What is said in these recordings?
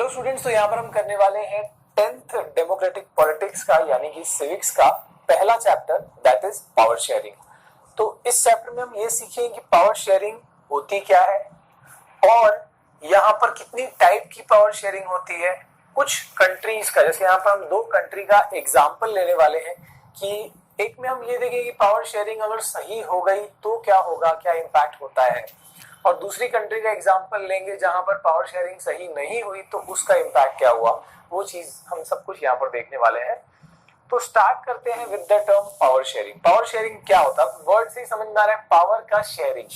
Students, तो यहाँ पर हम करने वाले हैं 10th डेमोक्रेटिक पॉलिटिक्स का यानी कि सिविक्स का पहला chapter, that is power sharing. तो इस चैप्टर में हम ये सीखेंगे कि पावर शेयरिंग होती क्या है और यहाँ पर कितनी टाइप की पावर शेयरिंग होती है। कुछ कंट्रीज का, जैसे यहाँ पर हम दो कंट्री का एग्जाम्पल लेने वाले हैं कि एक में हम ये देखेंगे कि पावर शेयरिंग अगर सही हो गई तो क्या होगा, क्या इम्पैक्ट होता है, और दूसरी कंट्री का एग्जांपल लेंगे जहां पर पावर शेयरिंग सही नहीं हुई तो उसका इम्पैक्ट क्या हुआ। वो चीज हम सब कुछ यहाँ पर देखने वाले हैं। तो स्टार्ट करते हैं with the term power sharing. Power sharing क्या होता है, वर्ड से ही समझ में आ रहा है, पावर का शेयरिंग।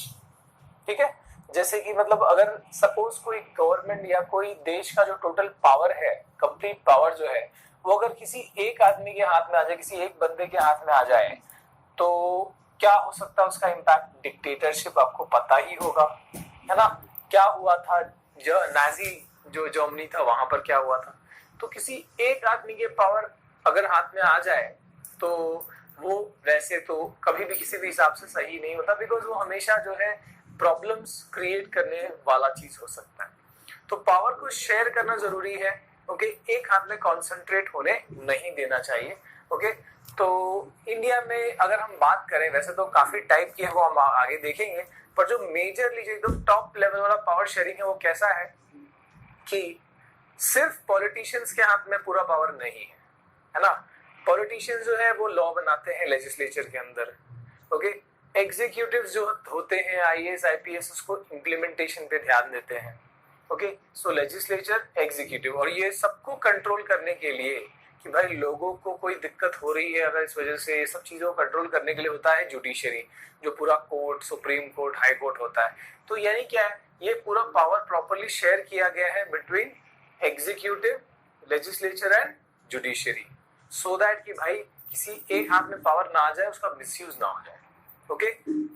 ठीक है, जैसे कि मतलब अगर सपोज कोई गवर्नमेंट या कोई देश का जो टोटल पावर है, कंप्लीट पावर जो है, वो अगर किसी एक आदमी के हाथ में आ जाए, किसी एक बंदे के हाथ में आ जाए, तो क्या हो सकता है उसका इम्पैक्ट। डिक्टेटरशिप आपको पता ही होगा, है ना। क्या हुआ था जो नाजी जो जर्मनी था वहां पर क्या हुआ था। तो किसी एक आदमी के पावर अगर हाथ में आ जाए तो वो वैसे तो कभी भी किसी भी हिसाब से सही नहीं होता, बिकॉज वो हमेशा जो है प्रॉब्लम्स क्रिएट करने वाला चीज हो सकता है। तो पावर को शेयर करना जरूरी है। ओके, एक हाथ में कॉन्सेंट्रेट होने नहीं देना चाहिए। ओके, तो इंडिया में अगर हम बात करें, वैसे तो काफी टाइप की है, वो हम आगे देखेंगे, पर जो मेजरली जो एकदम टॉप लेवल वाला पावर शेयरिंग है वो कैसा है कि सिर्फ पॉलिटिशियंस के हाथ में पूरा पावर नहीं है ना। पॉलिटिशियंस जो है वो लॉ बनाते हैं लेजिस्लेचर के अंदर। ओके, एग्जीक्यूटिव जो होते हैं आईएएस आईपीएस उसको इम्प्लीमेंटेशन पे ध्यान देते हैं। ओके, सो लेजिस्लेचर, एग्जीक्यूटिव, और ये सबको कंट्रोल करने के लिए कि भाई लोगों को कोई दिक्कत हो रही है अगर इस वजह से, ये सब चीजों को कंट्रोल करने के लिए होता है जुडिशरी, जो पूरा court, supreme Court, High court होता है। तो यानी क्या है, ये पूरा पावर प्रॉपर्ली शेयर किया गया है between executive, legislature and judiciary, so that कि भाई किसी एक हाथ में पावर ना आ जाए, उसका मिसयूज ना हो जाए। ओके,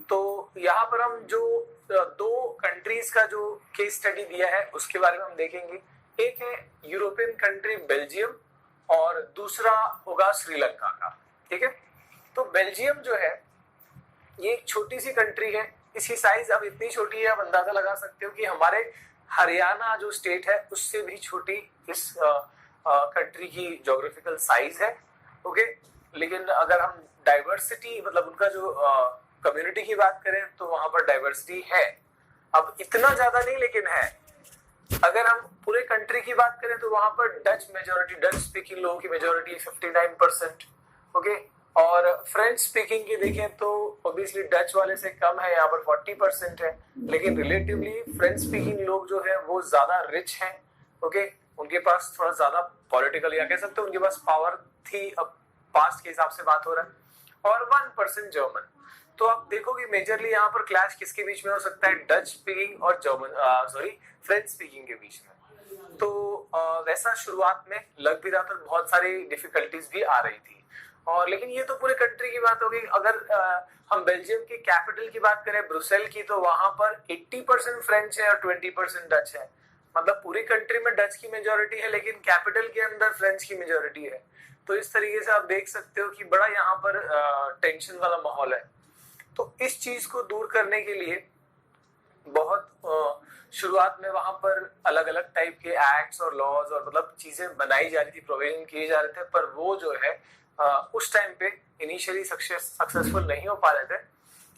तो यहाँ पर हम जो दो कंट्रीज का जो केस स्टडी दिया है उसके बारे में हम देखेंगे। एक है यूरोपियन कंट्री बेल्जियम और दूसरा होगा श्रीलंका का। ठीक है, तो बेल्जियम जो है ये एक छोटी सी कंट्री है। इसकी साइज अब इतनी छोटी है, आप अंदाजा लगा सकते हो कि हमारे हरियाणा जो स्टेट है उससे भी छोटी इस कंट्री की ज्योग्राफिकल साइज है। ओके, लेकिन अगर हम डाइवर्सिटी, मतलब उनका जो कम्युनिटी की बात करें तो वहां पर डाइवर्सिटी है, अब इतना ज्यादा नहीं लेकिन है। अगर हम पूरे कंट्री की बात करें तो वहां पर डच मेजोरिटी, डच स्पीकिंग लोगों की मेजोरिटी 59%। ओके, और फ्रेंच स्पीकिंग की देखें तो ऑब्वियसली डच वाले से कम है, यहाँ पर 40% है, लेकिन रिलेटिवली फ्रेंच स्पीकिंग लोग जो है वो ज्यादा रिच हैं। ओके, उनके पास थोड़ा ज्यादा पॉलिटिकल, या कह सकते हो उनके पास पावर थी, अब पास्ट के हिसाब से बात हो रहा है, और 1% जर्मन। तो आप देखोगे मेजरली यहाँ पर क्लैश किसके बीच में हो सकता है, डच स्पीकिंग और जर्मन फ्रेंच स्पीकिंग के बीच में। तो वैसा शुरुआत में लग भी रहा था, बहुत सारी डिफिकल्टीज भी आ रही थी। और लेकिन ये तो पूरे कंट्री की बात होगी। अगर हम बेल्जियम की कैपिटल की बात करें, ब्रुसेल की, तो वहां पर 80% फ्रेंच है और 20% डच है। मतलब पूरी कंट्री में डच की मेजोरिटी है लेकिन कैपिटल के अंदर फ्रेंच की मेजोरिटी है। तो इस तरीके से आप देख सकते हो कि बड़ा यहाँ पर टेंशन वाला माहौल है। तो इस चीज को दूर करने के लिए बहुत शुरुआत में वहां पर अलग अलग टाइप के एक्ट्स और लॉज और मतलब चीजें बनाई जा रही थी, प्रोविजन किए जा रहे थे, पर वो जो है उस टाइम पे इनिशियली सक्सेसफुल नहीं हो पा रहे थे।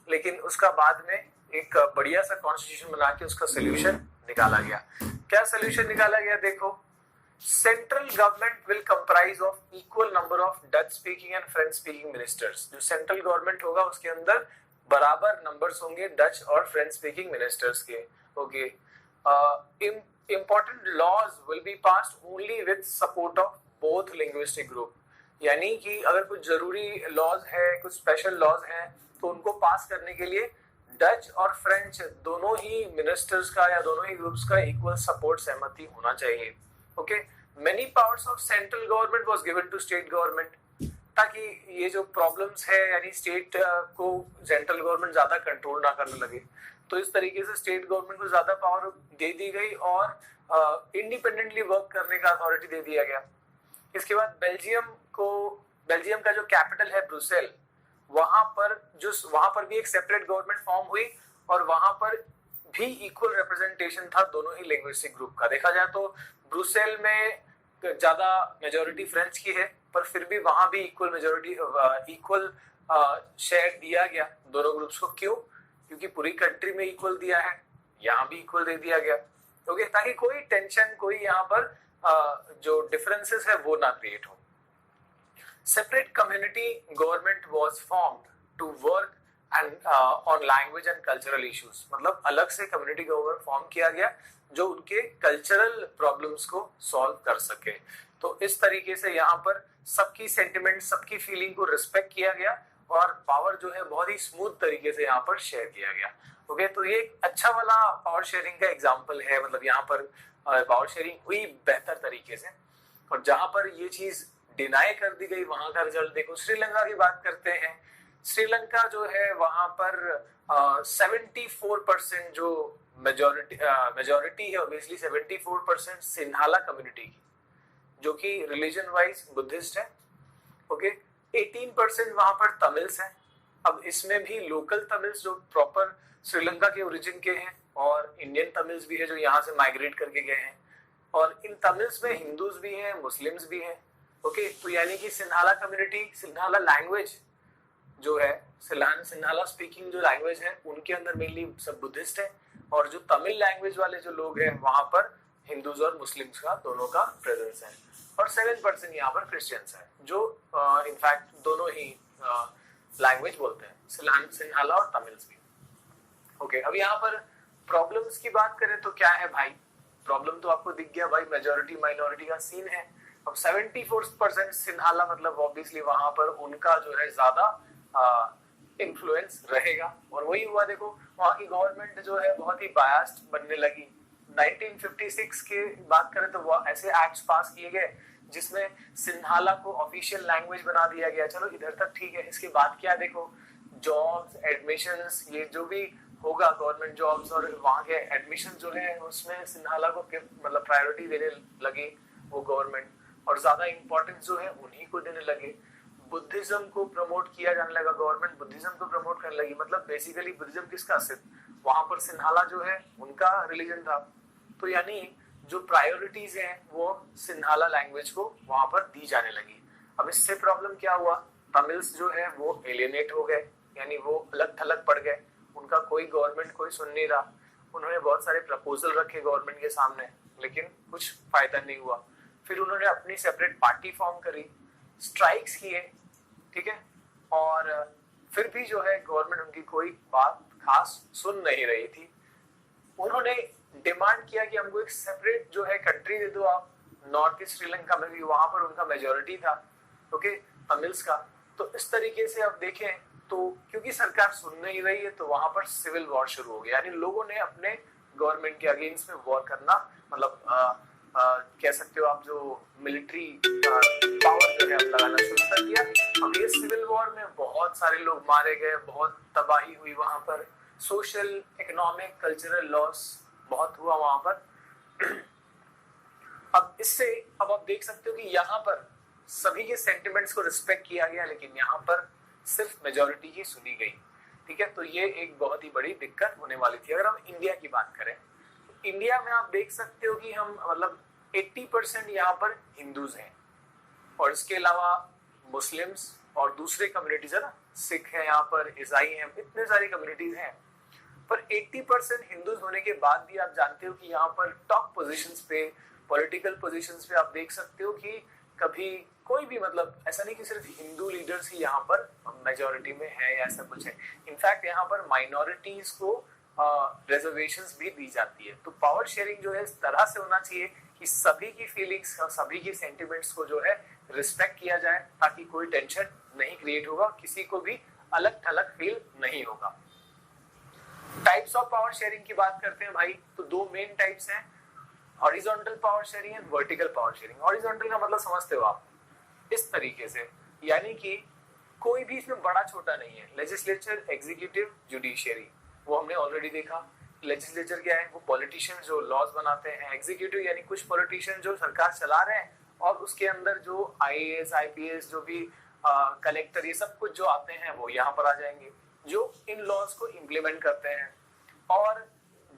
लेकिन उसका बाद में एक बढ़िया सा कॉन्स्टिट्यूशन बना के उसका सोल्यूशन निकाला गया। क्या सोल्यूशन निकाला गया, देखो, central government will comprise of equal number of Dutch speaking and French speaking ministers. जो सेंट्रल गवर्नमेंट होगा उसके अंदर बराबर नंबर्स होंगे डच और फ्रेंच स्पीकिंग मिनिस्टर्स के। Okay, important laws will be passed only with support of both linguistic group. यानी कि अगर कुछ जरूरी लॉज है, कुछ स्पेशल लॉज हैं, तो उनको पास करने के लिए डच और फ्रेंच दोनों ही मिनिस्टर्स का या दोनों ही ग्रुप्स का इक्वल सपोर्ट, सहमति होना चाहिए। Okay, many powers of central government was given to state government, ताकि ये जो प्रॉब्लम्स है यानी स्टेट को सेंट्रल गवर्नमेंट ज्यादा कंट्रोल ना करने लगे। तो इस तरीके से स्टेट गवर्नमेंट को ज्यादा पावर दे दी गई और इंडिपेंडेंटली वर्क करने का अथॉरिटी दे दिया गया। इसके बाद बेल्जियम का जो कैपिटल है ब्रुसेल, वहां पर भी एक सेपरेट गवर्नमेंट फॉर्म हुई और वहां पर भी इक्वल रिप्रेजेंटेशन था दोनों ही लिंग्विस्टिक ग्रुप का। देखा जाए तो ब्रुसेल में ज्यादा मेजोरिटी फ्रेंच की है, पर फिर भी वहां भी इक्वल मेजोरिटी इक्वल शेयर दिया गया दोनों ग्रुप्स को। क्यों? क्योंकि पूरी कंट्री में इक्वल दिया है, यहाँ भी इक्वल दे दिया गया, ओके, ताकि कोई टेंशन, कोई यहाँ पर जो डिफरेंसेस है वो ना क्रिएट हो। Separate community government was formed to work and on language and cultural issues, मतलब अलग से कम्युनिटी गवर्नमेंट फॉर्म किया गया जो उनके कल्चरल प्रॉब्लम्स को सॉल्व कर सके। तो इस तरीके से यहाँ पर सबकी सेंटिमेंट, सबकी फीलिंग को रिस्पेक्ट किया गया और पावर जो है बहुत ही स्मूथ तरीके से यहाँ पर शेयर किया गया। ओके, तो ये एक अच्छा वाला पावर शेयरिंग का एग्जांपल है, मतलब यहाँ पर पावर शेयरिंग हुई बेहतर तरीके से। और जहां पर ये चीज डिनाई कर दी गई वहां का रिजल्ट देखो। श्रीलंका की बात करते हैं। श्रीलंका जो है वहां पर 74% जो मेजोरिटी है, ऑब्वियसली 74% सिन्हाला कम्युनिटी की, जो कि रिलीजन वाइज बुद्धिस्ट है। ओके, 18% वहां पर तमिल्स हैं। अब इसमें भी लोकल तमिल्स जो प्रॉपर श्रीलंका के ओरिजिन के हैं, और इंडियन तमिल्स भी है जो यहाँ से माइग्रेट करके गए हैं, और इन तमिल्स में हिंदूज भी हैं, मुस्लिम्स भी हैं। ओके, तो यानी कि सिन्हाला कम्युनिटी, सिन्हाला लैंग्वेज जो है, सिन्हाला स्पीकिंग जो लैंग्वेज है, उनके अंदर मेनली सब बुद्धिस्ट है, और जो तमिल लैंग्वेज वाले जो लोग हैं वहां पर हिंदूज और मुस्लिम्स का दोनों का प्रेजेंस है। और 7% यहाँ पर क्रिश्चियंस है, जो इनफैक्ट दोनों ही लैंग्वेज बोलते हैं, सिन्हाला और तमिल्स भी। ओके, अब यहाँ पर प्रॉब्लम्स की बात करें तो क्या है भाई? प्रॉब्लम तो आपको दिख गया भाई, मेजोरिटी माइनॉरिटी का सीन है। अब 74% सिन्हाला, मतलब ऑब्वियसली वहां पर उनका जो है ज्यादा इन्फ्लुएंस रहेगा, और वही हुआ। देखो वहां की गवर्नमेंट जो है बहुत ही बायस्ड बनने लगी। 1956 के बात करें तो वो ऐसे एक्ट्स पास किए गए जिसमें सिन्हाला को ऑफिशियल लैंग्वेज बना दिया गया। चलो इधर तक ठीक है। इसके बाद क्या देखो, जॉब्स, एडमिशंस, ये जो भी होगा गवर्नमेंट जॉब्स और वहां के एडमिशन जो है उसमें सिन्हाला को मतलब प्रायोरिटी देने लगे वो गवर्नमेंट, और ज्यादा इंपॉर्टेंस जो है उन्हीं को देने लगे। बुद्धिज्म को प्रमोट किया जाने लगा, गवर्नमेंट बुद्धिज्म को प्रमोट करने लगी। मतलब बेसिकली बुद्धिज्म किसका? सिर्फ वहां पर सिन्हाला जो है उनका रिलीजन था। तो यानी जो प्रायोरिटीज हैं वो सिन्हाला लैंग्वेज को वहां पर दी जाने लगी। अब इससे प्रॉब्लम क्या हुआ? तमिल्स जो है वो एलियनेट हो गए, यानी वो अलग थलग पड़ गए, उनका कोई गवर्नमेंट कोई सुन नहीं रहा। उन्होंने बहुत सारे प्रपोजल रखे गवर्नमेंट के सामने, लेकिन कुछ फायदा नहीं हुआ। फिर उन्होंने अपनी सेपरेट पार्टी फॉर्म करी, स्ट्राइक्स किए, ठीक है, और फिर भी जो है गवर्नमेंट उनकी कोई बात खास सुन नहीं रही थी। उन्होंने डिमांड किया कि हमको एक सेपरेट जो है कंट्री दे दो आप, नॉर्थ ईस्ट श्रीलंका में भी, वहां पर उनका मेजोरिटी था, ओके, तमिल्स का। तो इस तरीके से आप देखें तो क्योंकि सरकार सुन नहीं रही है तो वहां पर सिविल वॉर शुरू हो गया, यानी लोगों ने अपने गवर्नमेंट के अगेंस्ट में वॉर करना, मतलब कह सकते हो आप, जो मिलिट्री पावर जो है लगाना शुरू कर दिया। अब ये सिविल वॉर में बहुत सारे लोग मारे गए, बहुत तबाही हुई वहां पर, सोशल, इकोनॉमिक, कल्चरल लॉस बहुत हुआ वहां पर। अब इससे अब आप देख सकते हो कि यहाँ पर सभी के सेंटिमेंट्स को रिस्पेक्ट किया गया, लेकिन यहाँ पर सिर्फ मेजोरिटी ही सुनी गई, ठीक है। तो ये एक बहुत ही बड़ी दिक्कत होने वाली थी। अगर हम इंडिया की बात करें, इंडिया में आप देख सकते हो कि हम मतलब 80% यहाँ पर हिंदूज हैं, और इसके अलावा मुस्लिम्स और दूसरे कम्युनिटीज है ना, सिख है यहाँ पर, ईसाई हैं, इतने सारी कम्युनिटीज हैं। पर 80% हिंदूज होने के बाद भी आप जानते हो कि यहाँ पर टॉप पोजीशंस पे, पॉलिटिकल पोजीशंस पे आप देख सकते हो कि कभी कोई भी, मतलब ऐसा नहीं कि सिर्फ हिंदू लीडर्स ही यहाँ पर मेजोरिटी में है या ऐसा कुछ है। इनफैक्ट यहाँ पर माइनॉरिटीज को रिजर्वेशंस भी दी जाती है। तो पावर शेयरिंग जो है इस तरह से होना चाहिए कि सभी की फीलिंग्स, सभी की सेंटिमेंट्स को जो है रिस्पेक्ट किया जाए, ताकि कोई टेंशन नहीं क्रिएट होगा, किसी को भी अलग थलग फील नहीं होगा। टाइप्स ऑफ पावर शेयरिंग की बात करते हैं भाई, तो दो मेन टाइप्स हैं, horizontal power sharing and vertical power sharing. Horizontal का मतलब समझते हो आप, इस तरीके से, यानी कि कोई भी इसमें बड़ा छोटा नहीं है। लेजिस्लेचर, एग्जीक्यूटिव, जुडिशियरी, वो हमने ऑलरेडी देखा। लेजिस्लेचर क्या है? वो पॉलिटिशियन जो लॉज बनाते हैं। एग्जीक्यूटिव यानी कुछ पॉलिटिशियन जो सरकार चला रहे हैं, और उसके अंदर जो आईएएस, आईपीएस, जो भी कलेक्टर, ये सब कुछ जो आते हैं वो यहाँ पर आ जाएंगे, जो इन लॉज को इम्प्लीमेंट करते हैं। और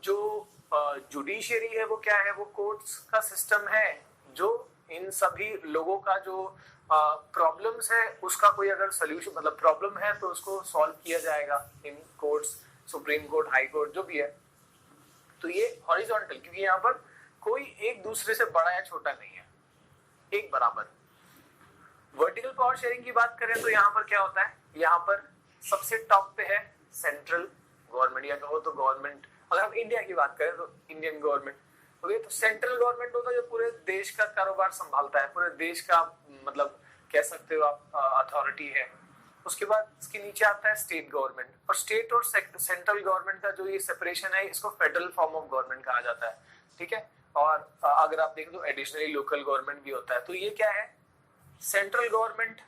जो जुडिशियरी है वो क्या है, वो कोर्ट्स का सिस्टम है जो इन सभी लोगों का जो प्रॉब्लम्स है उसका कोई अगर सोल्यूशन मतलब प्रॉब्लम है तो उसको सॉल्व किया जाएगा in courts, Supreme Court, High Court जो भी है। तो ये हॉरिजॉन्टल, क्योंकि यहाँ पर कोई एक दूसरे से बड़ा या छोटा नहीं है, एक बराबर। वर्टिकल पावर शेयरिंग की बात करें तो यहाँ पर क्या होता है, यहाँ पर सबसे टॉप पे है सेंट्रल गवर्नमेंट या कहो तो गवर्नमेंट। अगर हम इंडिया की बात करें तो इंडियन गवर्नमेंट, ओके, तो सेंट्रल गवर्नमेंट होता है जो पूरे देश का कारोबार संभालता है, पूरे देश का मतलब कह सकते हो आप अथॉरिटी है। उसके बाद इसके नीचे आता है स्टेट गवर्नमेंट, और स्टेट और सेंट्रल गवर्नमेंट का जो ये सेपरेशन है इसको फेडरल फॉर्म ऑफ गवर्नमेंट कहा जाता है, ठीक है। और अगर आप देखें तो एडिशनली लोकल गवर्नमेंट भी होता है। तो ये क्या है, सेंट्रल गवर्नमेंट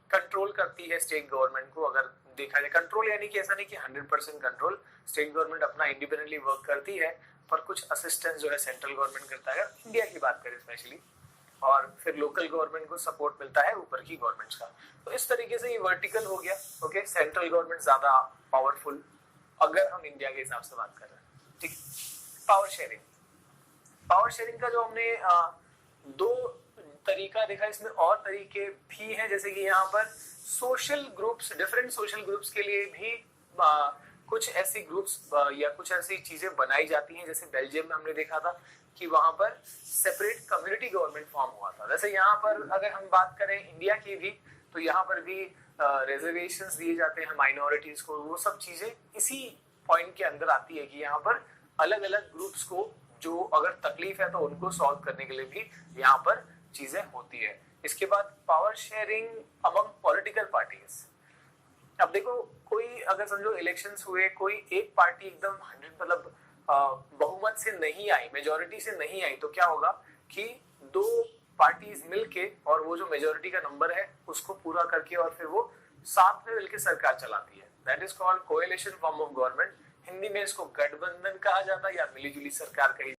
कंट्रोल करती है स्टेट गवर्नमेंट को। अगर देखा जाए कंट्रोल यानी कि ऐसा नहीं कि 100% कंट्रोल, स्टेट गवर्नमेंट अपना इंडिपेंडेंटली वर्क करती है पर कुछ असिस्टेंस जो है सेंट्रल गवर्नमेंट करता है, इंडिया की बात करें स्पेशली। और फिर लोकल गवर्नमेंट को सपोर्ट मिलता है ऊपर की गवर्नमेंट्स का। तो इस तरीके से ये वर्टिकल हो गया, ओके। सेंट्रल गवर्नमेंट ज्यादा पावरफुल अगर हम इंडिया के हिसाब से बात कर रहे हैं, ठीक। पावर शेयरिंग, पावर शेयरिंग का जो हमने दो तरीका देखा, इसमें और तरीके भी हैं, जैसे कि यहाँ पर social groups, different social groups के लिए भी कुछ ऐसी ग्रुप्स या कुछ ऐसी चीजें बनाई जाती हैं। जैसे बेल्जियम में हमने देखा था कि वहां पर सेपरेट कम्युनिटी गवर्नमेंट फॉर्म हुआ था। जैसे यहाँ पर अगर हम बात करें इंडिया की भी, तो यहाँ पर भी रिजर्वेशंस दिए जाते हैं माइनॉरिटीज को। वो सब चीजें इसी पॉइंट के अंदर आती है कि यहाँ पर अलग अलग ग्रुप्स को जो अगर तकलीफ है तो उनको सॉल्व करने के लिए भी यहाँ पर चीजें होती है। इसके बाद power sharing among political parties. अब देखो कोई अगर समझो इलेक्शंस हुए, कोई एक पार्टी एकदम 100 मतलब बहुमत से नहीं आई, मेजोरिटी से नहीं आई, तो क्या होगा कि दो पार्टीज मिलके और वो जो मेजोरिटी का नंबर है उसको पूरा करके और फिर वो साथ में मिलकर सरकार चलाती है। That is called coalition form of government. Hindi में इसको गठबंधन कहा जाता है या मिलीजुली सरकार कही